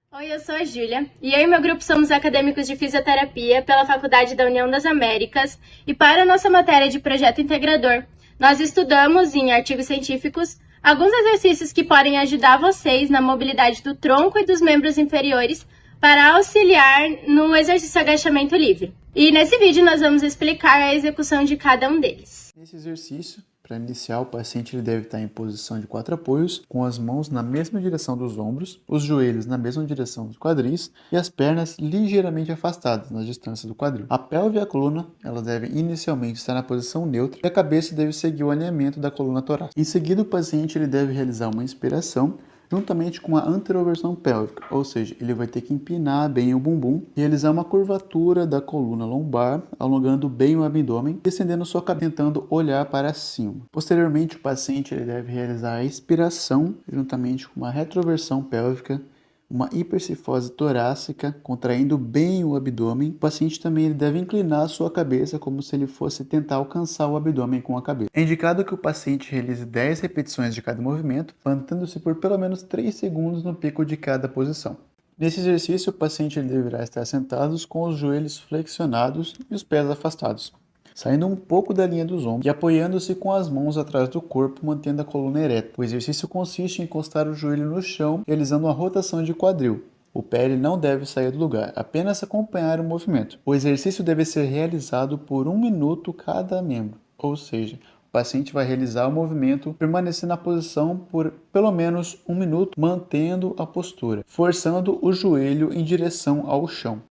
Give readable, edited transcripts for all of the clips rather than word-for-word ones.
Oi, eu sou a Júlia e eu e meu grupo somos acadêmicos de fisioterapia pela Faculdade da União das Américas e para a nossa matéria de projeto integrador, nós estudamos em artigos científicos alguns exercícios que podem ajudar vocês na mobilidade do tronco e dos membros inferiores para auxiliar no exercício agachamento livre. E nesse vídeo nós vamos explicar a execução de cada um deles. Nesse exercício, para iniciar, o paciente ele deve estar em posição de 4 apoios, com as mãos na mesma direção dos ombros, os joelhos na mesma direção dos quadris e as pernas ligeiramente afastadas na distância do quadril. A pelve e a coluna elas devem inicialmente estar na posição neutra e a cabeça deve seguir o alinhamento da coluna torácica. Em seguida, o paciente ele deve realizar uma inspiração juntamente com a anteroversão pélvica, ou seja, ele vai ter que empinar bem o bumbum, realizar uma curvatura da coluna lombar, alongando bem o abdômen, descendendo sua cabeça, tentando olhar para cima. Posteriormente, o paciente ele deve realizar a expiração, juntamente com uma retroversão pélvica, uma hipercifose torácica, contraindo bem o abdômen. O paciente também ele deve inclinar a sua cabeça como se ele fosse tentar alcançar o abdômen com a cabeça. É indicado que o paciente realize 10 repetições de cada movimento, mantendo-se por pelo menos 3 segundos no pico de cada posição. Nesse exercício, o paciente ele deverá estar sentado com os joelhos flexionados e os pés afastados, saindo um pouco da linha dos ombros e apoiando-se com as mãos atrás do corpo, mantendo a coluna ereta. O exercício consiste em encostar o joelho no chão, realizando uma rotação de quadril. O pé ele não deve sair do lugar, apenas acompanhar o movimento. O exercício deve ser realizado por 1 minuto cada membro, ou seja, o paciente vai realizar o movimento, permanecer na posição por pelo menos 1 minuto, mantendo a postura, forçando o joelho em direção ao chão.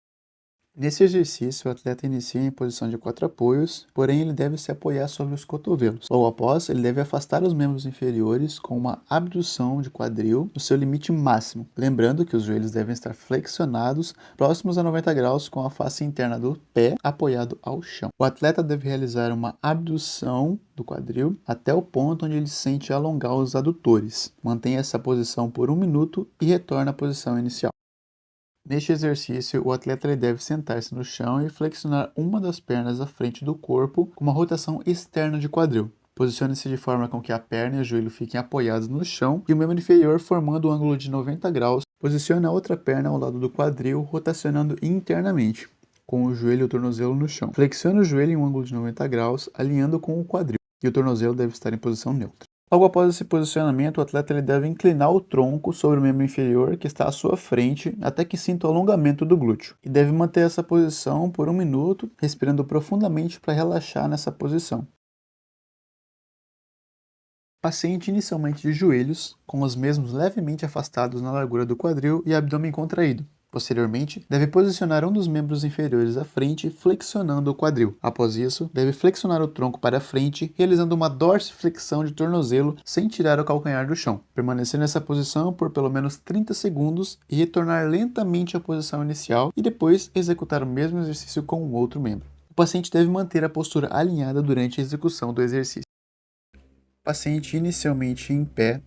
Nesse exercício, o atleta inicia em posição de 4 apoios, porém ele deve se apoiar sobre os cotovelos. Logo após, ele deve afastar os membros inferiores com uma abdução de quadril no seu limite máximo, lembrando que os joelhos devem estar flexionados, próximos a 90 graus, com a face interna do pé apoiado ao chão. O atleta deve realizar uma abdução do quadril até o ponto onde ele sente alongar os adutores. Mantenha essa posição por 1 minuto e retorna à posição inicial. Neste exercício, o atleta ele deve sentar-se no chão e flexionar uma das pernas à frente do corpo com uma rotação externa de quadril. Posicione-se de forma com que a perna e o joelho fiquem apoiados no chão e o membro inferior formando um ângulo de 90 graus. Posicione a outra perna ao lado do quadril, rotacionando internamente, com o joelho e o tornozelo no chão. Flexione o joelho em um ângulo de 90 graus, alinhando com o quadril, e o tornozelo deve estar em posição neutra. Logo após esse posicionamento, o atleta ele deve inclinar o tronco sobre o membro inferior que está à sua frente até que sinta o alongamento do glúteo. E deve manter essa posição por 1 minuto, respirando profundamente para relaxar nessa posição. Paciente inicialmente de joelhos, com os mesmos levemente afastados na largura do quadril e abdômen contraído. Posteriormente, deve posicionar um dos membros inferiores à frente, flexionando o quadril. Após isso, deve flexionar o tronco para a frente, realizando uma dorsiflexão de tornozelo sem tirar o calcanhar do chão. Permanecer nessa posição por pelo menos 30 segundos e retornar lentamente à posição inicial e depois executar o mesmo exercício com o outro membro. O paciente deve manter a postura alinhada durante a execução do exercício. O paciente inicialmente em pé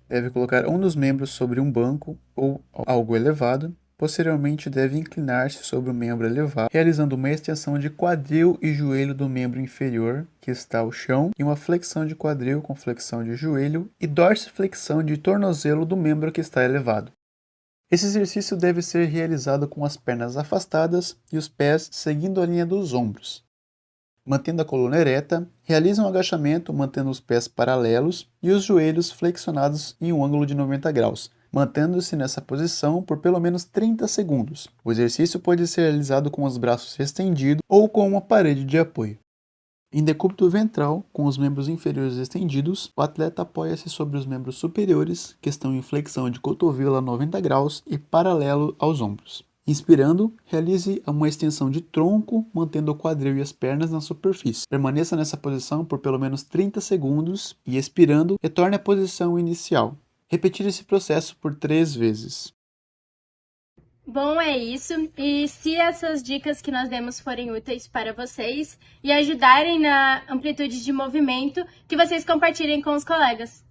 deve colocar um dos membros sobre um banco ou algo elevado. Posteriormente, deve inclinar-se sobre o membro elevado, realizando uma extensão de quadril e joelho do membro inferior, que está ao chão, e uma flexão de quadril com flexão de joelho e dorsiflexão de tornozelo do membro que está elevado. Esse exercício deve ser realizado com as pernas afastadas e os pés seguindo a linha dos ombros. Mantendo a coluna ereta, realize um agachamento mantendo os pés paralelos e os joelhos flexionados em um ângulo de 90 graus. Mantendo-se nessa posição por pelo menos 30 segundos. O exercício pode ser realizado com os braços estendidos ou com uma parede de apoio. Em decúbito ventral, com os membros inferiores estendidos, o atleta apoia-se sobre os membros superiores, que estão em flexão de cotovelo a 90 graus e paralelo aos ombros. Inspirando, realize uma extensão de tronco, mantendo o quadril e as pernas na superfície. Permaneça nessa posição por pelo menos 30 segundos e, expirando, retorne à posição inicial. Repetir esse processo por 3 vezes. Bom, é isso. E se essas dicas que nós demos forem úteis para vocês e ajudarem na amplitude de movimento, que vocês compartilhem com os colegas.